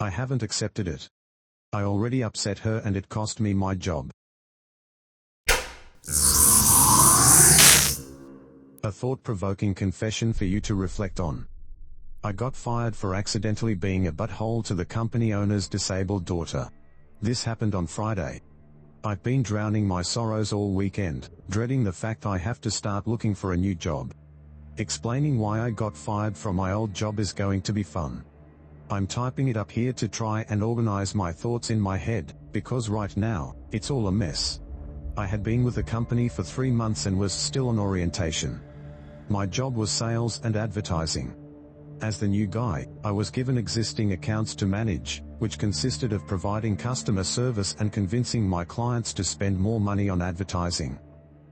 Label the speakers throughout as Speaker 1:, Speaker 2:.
Speaker 1: I haven't accepted it. I already upset her and it cost me my job. A thought-provoking confession for you to reflect on. I got fired for accidentally being a butthole to the company owner's disabled daughter. This happened on Friday. I've been drowning my sorrows all weekend, dreading the fact I have to start looking for a new job. Explaining why I got fired from my old job is going to be fun. I'm typing it up here to try and organize my thoughts in my head, because right now, it's all a mess. I had been with the company for 3 months and was still on orientation. My job was sales and advertising. As the new guy, I was given existing accounts to manage, which consisted of providing customer service and convincing my clients to spend more money on advertising.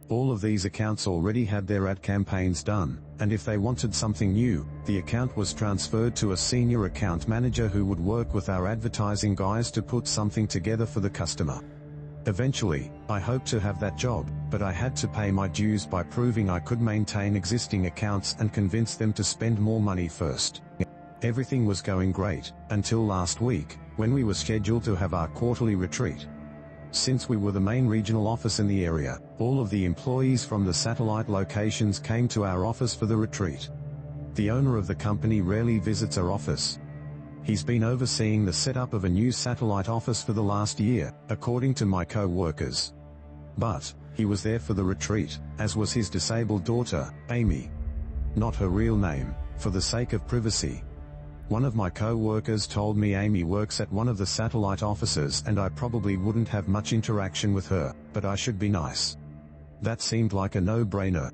Speaker 1: All of these accounts already had their ad campaigns done, and if they wanted something new, the account was transferred to a senior account manager who would work with our advertising guys to put something together for the customer. Eventually, I hoped to have that job, but I had to pay my dues by proving I could maintain existing accounts and convince them to spend more money first. Everything was going great, until last week, when we were scheduled to have our quarterly retreat. Since we were the main regional office in the area, all of the employees from the satellite locations came to our office for the retreat. The owner of the company rarely visits our office. He's been overseeing the setup of a new satellite office for the last year, according to my co-workers. But he was there for the retreat, as was his disabled daughter, Amy. Not her real name, for the sake of privacy. One of my co-workers told me Amy works at one of the satellite offices and I probably wouldn't have much interaction with her, but I should be nice. That seemed like a no-brainer.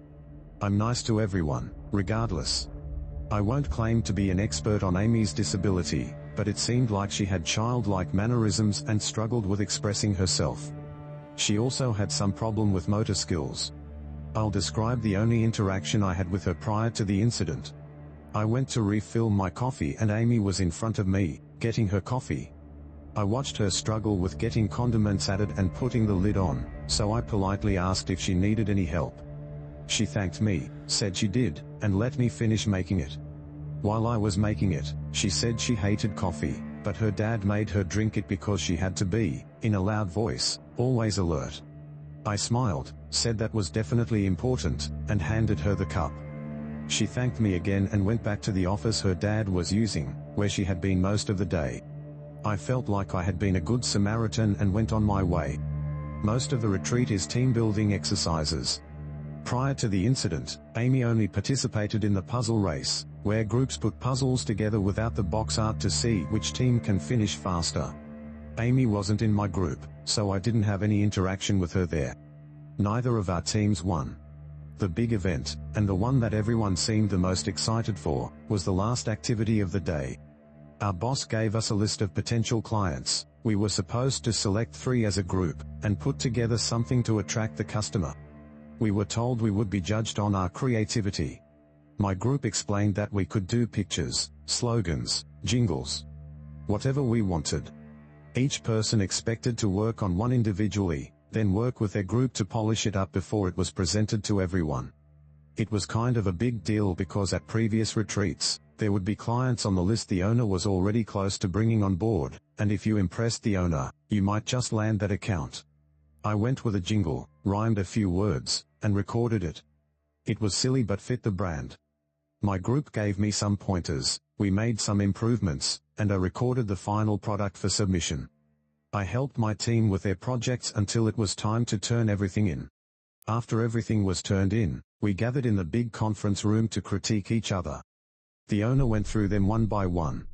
Speaker 1: I'm nice to everyone, regardless. I won't claim to be an expert on Amy's disability, but it seemed like she had childlike mannerisms and struggled with expressing herself. She also had some problem with motor skills. I'll describe the only interaction I had with her prior to the incident. I went to refill my coffee and Amy was in front of me, getting her coffee. I watched her struggle with getting condiments added and putting the lid on, so I politely asked if she needed any help. She thanked me, said she did, and let me finish making it. While I was making it, she said she hated coffee, but her dad made her drink it because she had to be, in a loud voice, always alert. I smiled, said that was definitely important, and handed her the cup. She thanked me again and went back to the office her dad was using, where she had been most of the day. I felt like I had been a good Samaritan and went on my way. Most of the retreat is team-building exercises. Prior to the incident, Amy only participated in the puzzle race, where groups put puzzles together without the box art to see which team can finish faster. Amy wasn't in my group, so I didn't have any interaction with her there. Neither of our teams won. The big event, and the one that everyone seemed the most excited for, was the last activity of the day. Our boss gave us a list of potential clients. We were supposed to select 3 as a group, and put together something to attract the customer. We were told we would be judged on our creativity. My group explained that we could do pictures, slogans, jingles. Whatever we wanted. Each person expected to work on one individually, then work with their group to polish it up before it was presented to everyone. It was kind of a big deal because at previous retreats, there would be clients on the list the owner was already close to bringing on board, and if you impressed the owner, you might just land that account. I went with a jingle, rhymed a few words, and recorded it. It was silly but fit the brand. My group gave me some pointers, we made some improvements, and I recorded the final product for submission. I helped my team with their projects until it was time to turn everything in. After everything was turned in, we gathered in the big conference room to critique each other. The owner went through them one by one.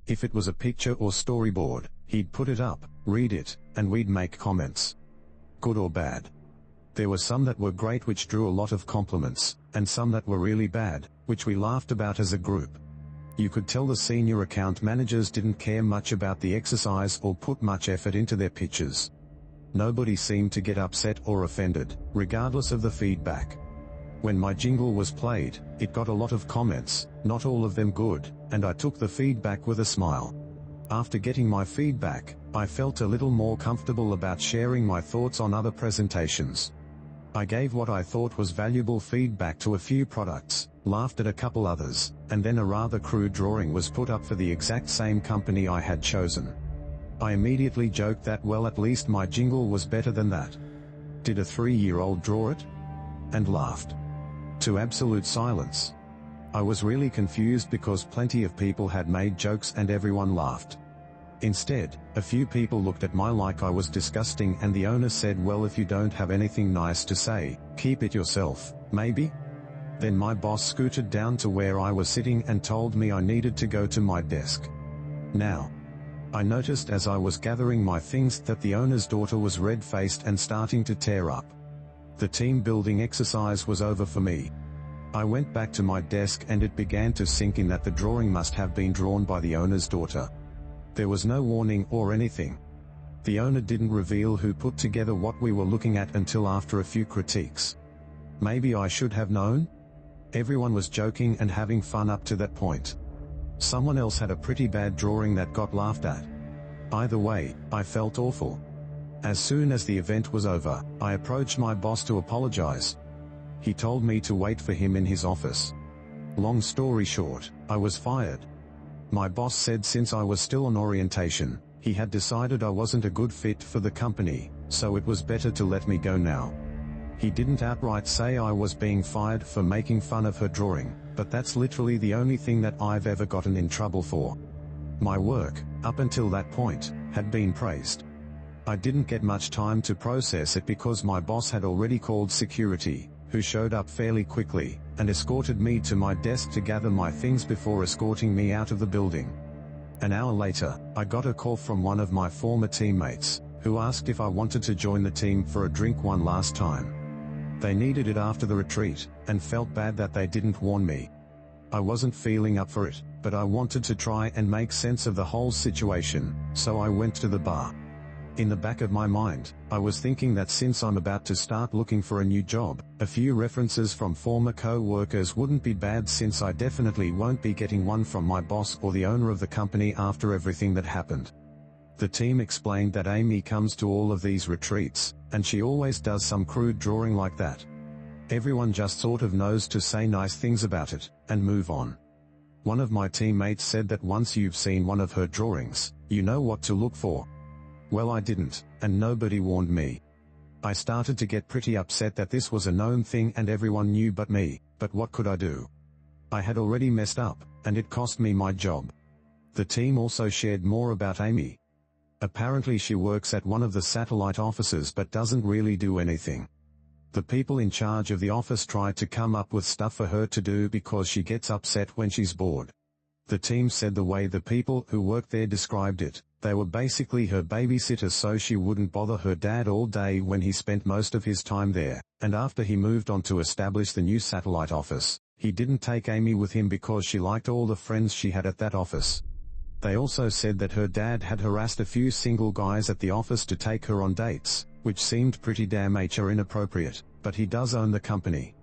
Speaker 1: If it was a picture or storyboard, he'd put it up, read it, and we'd make comments. Good or bad. There were some that were great which drew a lot of compliments, and some that were really bad, which we laughed about as a group. You could tell the senior account managers didn't care much about the exercise or put much effort into their pitches. Nobody seemed to get upset or offended, regardless of the feedback. When my jingle was played, it got a lot of comments, not all of them good, and I took the feedback with a smile. After getting my feedback, I felt a little more comfortable about sharing my thoughts on other presentations. I gave what I thought was valuable feedback to a few products, laughed at a couple others, and then a rather crude drawing was put up for the exact same company I had chosen. I immediately joked that well, at least my jingle was better than that. Did a 3-year-old draw it? And laughed. To absolute silence. I was really confused because plenty of people had made jokes and everyone laughed. Instead, a few people looked at me like I was disgusting, and the owner said, well, if you don't have anything nice to say, keep it yourself, maybe? Then my boss scooted down to where I was sitting and told me I needed to go to my desk. Now, I noticed as I was gathering my things that the owner's daughter was red-faced and starting to tear up. The team building exercise was over for me. I went back to my desk and it began to sink in that the drawing must have been drawn by the owner's daughter. There was no warning or anything. The owner didn't reveal who put together what we were looking at until after a few critiques. Maybe I should have known? Everyone was joking and having fun up to that point. Someone else had a pretty bad drawing that got laughed at. Either way, I felt awful. As soon as the event was over, I approached my boss to apologize. He told me to wait for him in his office. Long story short, I was fired. My boss said since I was still on orientation, he had decided I wasn't a good fit for the company, so it was better to let me go now. He didn't outright say I was being fired for making fun of her drawing, but that's literally the only thing that I've ever gotten in trouble for. My work, up until that point, had been praised. I didn't get much time to process it because my boss had already called security, who showed up fairly quickly, and escorted me to my desk to gather my things before escorting me out of the building. An hour later, I got a call from one of my former teammates, who asked if I wanted to join the team for a drink one last time. They needed it after the retreat, and felt bad that they didn't warn me. I wasn't feeling up for it, but I wanted to try and make sense of the whole situation, so I went to the bar. In the back of my mind, I was thinking that since I'm about to start looking for a new job, a few references from former co-workers wouldn't be bad, since I definitely won't be getting one from my boss or the owner of the company after everything that happened. The team explained that Amy comes to all of these retreats, and she always does some crude drawing like that. Everyone just sort of knows to say nice things about it, and move on. One of my teammates said that once you've seen one of her drawings, you know what to look for. Well, I didn't, and nobody warned me. I started to get pretty upset that this was a known thing and everyone knew but me, but what could I do? I had already messed up, and it cost me my job. The team also shared more about Amy. Apparently she works at one of the satellite offices but doesn't really do anything. The people in charge of the office try to come up with stuff for her to do because she gets upset when she's bored. The team said the way the people who work there described it, they were basically her babysitters so she wouldn't bother her dad all day when he spent most of his time there, and after he moved on to establish the new satellite office, he didn't take Amy with him because she liked all the friends she had at that office. They also said that her dad had harassed a few single guys at the office to take her on dates, which seemed pretty damn inappropriate, but he does own the company.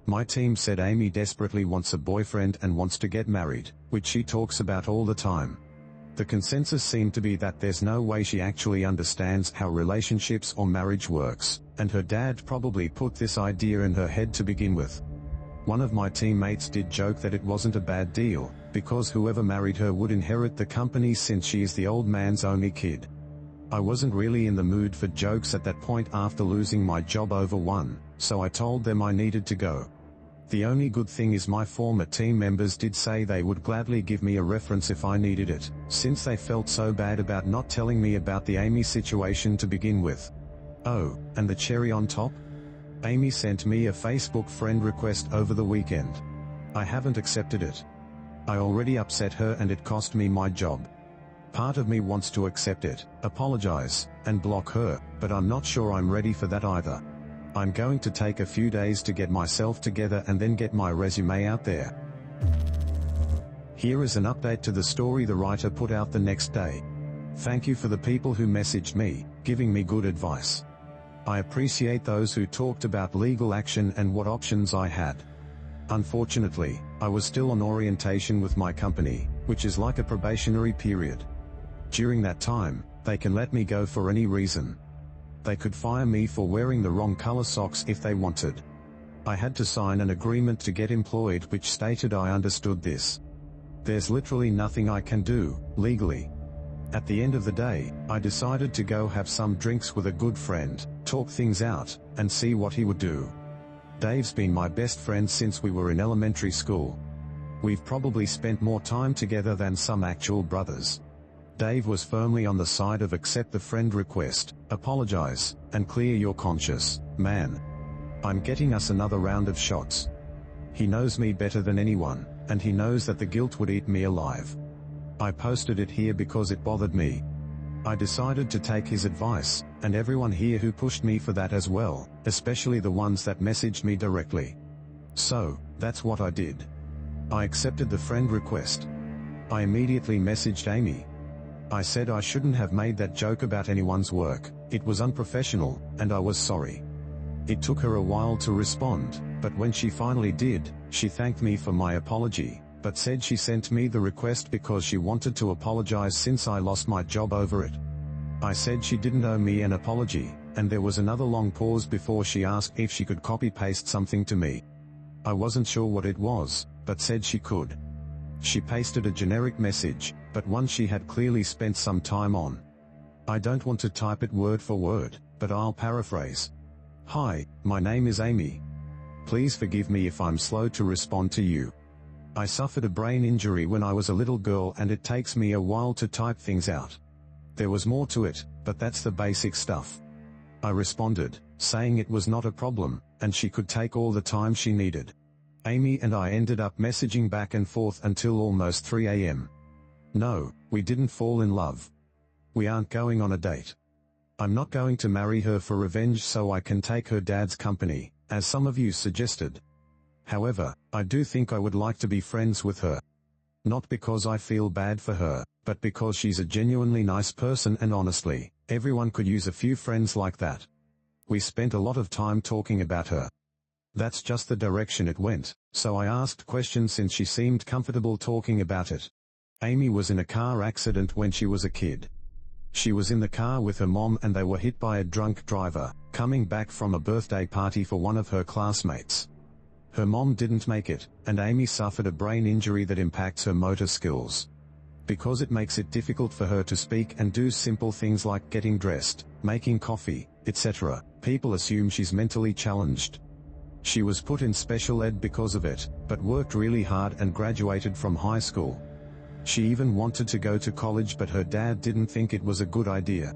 Speaker 1: My team said Amy desperately wants a boyfriend and wants to get married, which she talks about all the time. The consensus seemed to be that there's no way she actually understands how relationships or marriage works, and her dad probably put this idea in her head to begin with. One of my teammates did joke that it wasn't a bad deal, because whoever married her would inherit the company since she is the old man's only kid. I wasn't really in the mood for jokes at that point after losing my job over one, so I told them I needed to go. The only good thing is my former team members did say they would gladly give me a reference if I needed it, since they felt so bad about not telling me about the Amy situation to begin with. Oh, and the cherry on top? Amy sent me a Facebook friend request over the weekend. I haven't accepted it. I already upset her and it cost me my job. Part of me wants to accept it, apologize, and block her, but I'm not sure I'm ready for that either. I'm going to take a few days to get myself together and then get my resume out there. Here is an update to the story the writer put out the next day. Thank you for the people who messaged me, giving me good advice. I appreciate those who talked about legal action and what options I had. Unfortunately, I was still on orientation with my company, which is like a probationary period. During that time, they can let me go for any reason. They could fire me for wearing the wrong color socks if they wanted. I had to sign an agreement to get employed which stated I understood this. There's literally nothing I can do, legally. At the end of the day, I decided to go have some drinks with a good friend, talk things out, and see what he would do. Dave's been my best friend since we were in elementary school. We've probably spent more time together than some actual brothers. Dave was firmly on the side of accept the friend request, apologize, and clear your conscience, man. I'm getting us another round of shots. He knows me better than anyone, and he knows that the guilt would eat me alive. I posted it here because it bothered me. I decided to take his advice, and everyone here who pushed me for that as well, especially the ones that messaged me directly. So, that's what I did. I accepted the friend request. I immediately messaged Amy. I said I shouldn't have made that joke about anyone's work, it was unprofessional, and I was sorry. It took her a while to respond, but when she finally did, she thanked me for my apology, but said she sent me the request because she wanted to apologize since I lost my job over it. I said she didn't owe me an apology, and there was another long pause before she asked if she could copy-paste something to me. I wasn't sure what it was, but said she could. She pasted a generic message, but one she had clearly spent some time on. I don't want to type it word for word, but I'll paraphrase. Hi, my name is Amy. Please forgive me if I'm slow to respond to you. I suffered a brain injury when I was a little girl and it takes me a while to type things out. There was more to it, but that's the basic stuff. I responded, saying it was not a problem, and she could take all the time she needed. Amy and I ended up messaging back and forth until almost 3 a.m. No, we didn't fall in love. We aren't going on a date. I'm not going to marry her for revenge so I can take her dad's company, as some of you suggested. However, I do think I would like to be friends with her. Not because I feel bad for her, but because she's a genuinely nice person and honestly, everyone could use a few friends like that. We spent a lot of time talking about her. That's just the direction it went, so I asked questions since she seemed comfortable talking about it. Amy was in a car accident when she was a kid. She was in the car with her mom and they were hit by a drunk driver, coming back from a birthday party for one of her classmates. Her mom didn't make it, and Amy suffered a brain injury that impacts her motor skills. Because it makes it difficult for her to speak and do simple things like getting dressed, making coffee, etc., people assume she's mentally challenged. She was put in special ed because of it, but worked really hard and graduated from high school. She even wanted to go to college but her dad didn't think it was a good idea.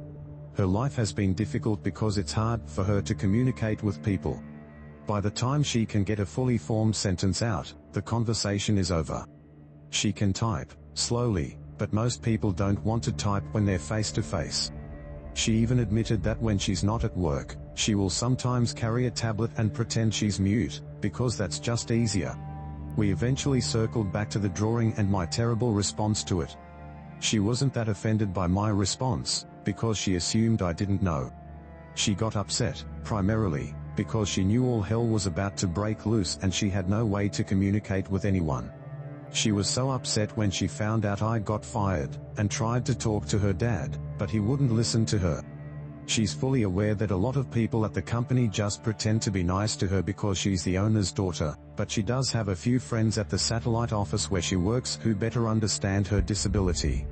Speaker 1: Her life has been difficult because it's hard for her to communicate with people. By the time she can get a fully formed sentence out, the conversation is over. She can type, slowly, but most people don't want to type when they're face to face. She even admitted that when she's not at work, she will sometimes carry a tablet and pretend she's mute, because that's just easier. We eventually circled back to the drawing and my terrible response to it. She wasn't that offended by my response, because she assumed I didn't know. She got upset, primarily, because she knew all hell was about to break loose and she had no way to communicate with anyone. She was so upset when she found out I got fired, and tried to talk to her dad, but he wouldn't listen to her. She's fully aware that a lot of people at the company just pretend to be nice to her because she's the owner's daughter, but she does have a few friends at the satellite office where she works who better understand her disability.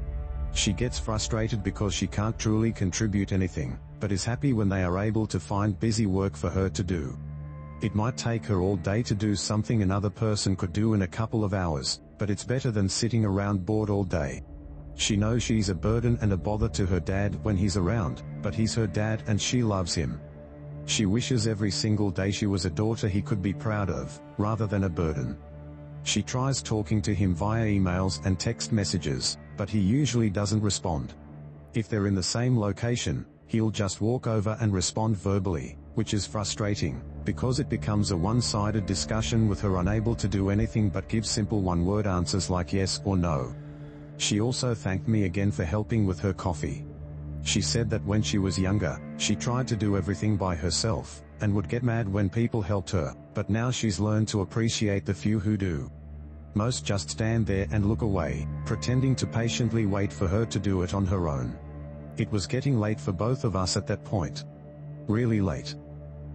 Speaker 1: She gets frustrated because she can't truly contribute anything, but is happy when they are able to find busy work for her to do. It might take her all day to do something another person could do in a couple of hours, but it's better than sitting around bored all day. She knows she's a burden and a bother to her dad when he's around, but he's her dad and she loves him. She wishes every single day she was a daughter he could be proud of, rather than a burden. She tries talking to him via emails and text messages, but he usually doesn't respond. If they're in the same location, he'll just walk over and respond verbally, which is frustrating, because it becomes a one-sided discussion with her unable to do anything but give simple one-word answers like yes or no. She also thanked me again for helping with her coffee. She said that when she was younger, she tried to do everything by herself, and would get mad when people helped her, but now she's learned to appreciate the few who do. Most just stand there and look away, pretending to patiently wait for her to do it on her own. It was getting late for both of us at that point. Really late.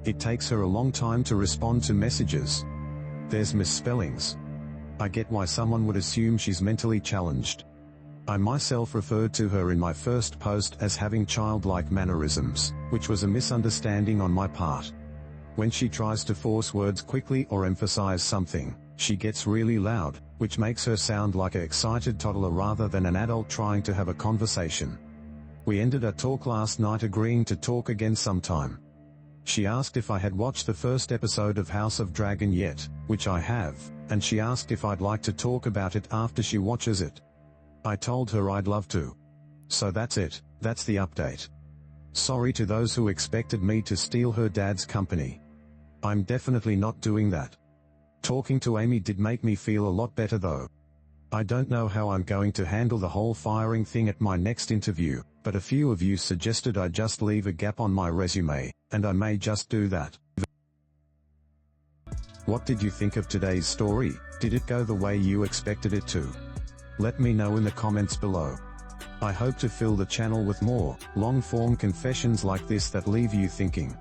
Speaker 1: It takes her a long time to respond to messages. There's misspellings. I get why someone would assume she's mentally challenged. I myself referred to her in my first post as having childlike mannerisms, which was a misunderstanding on my part. When she tries to force words quickly or emphasize something, she gets really loud, which makes her sound like an excited toddler rather than an adult trying to have a conversation. We ended our talk last night agreeing to talk again sometime. She asked if I had watched the first episode of House of Dragon yet, which I have, and she asked if I'd like to talk about it after she watches it. I told her I'd love to. So that's it, that's the update. Sorry to those who expected me to steal her dad's company. I'm definitely not doing that. Talking to Amy did make me feel a lot better though. I don't know how I'm going to handle the whole firing thing at my next interview, but a few of you suggested I just leave a gap on my resume, and I may just do that. What did you think of today's story? Did it go the way you expected it to? Let me know in the comments below. I hope to fill the channel with more, long-form confessions like this that leave you thinking.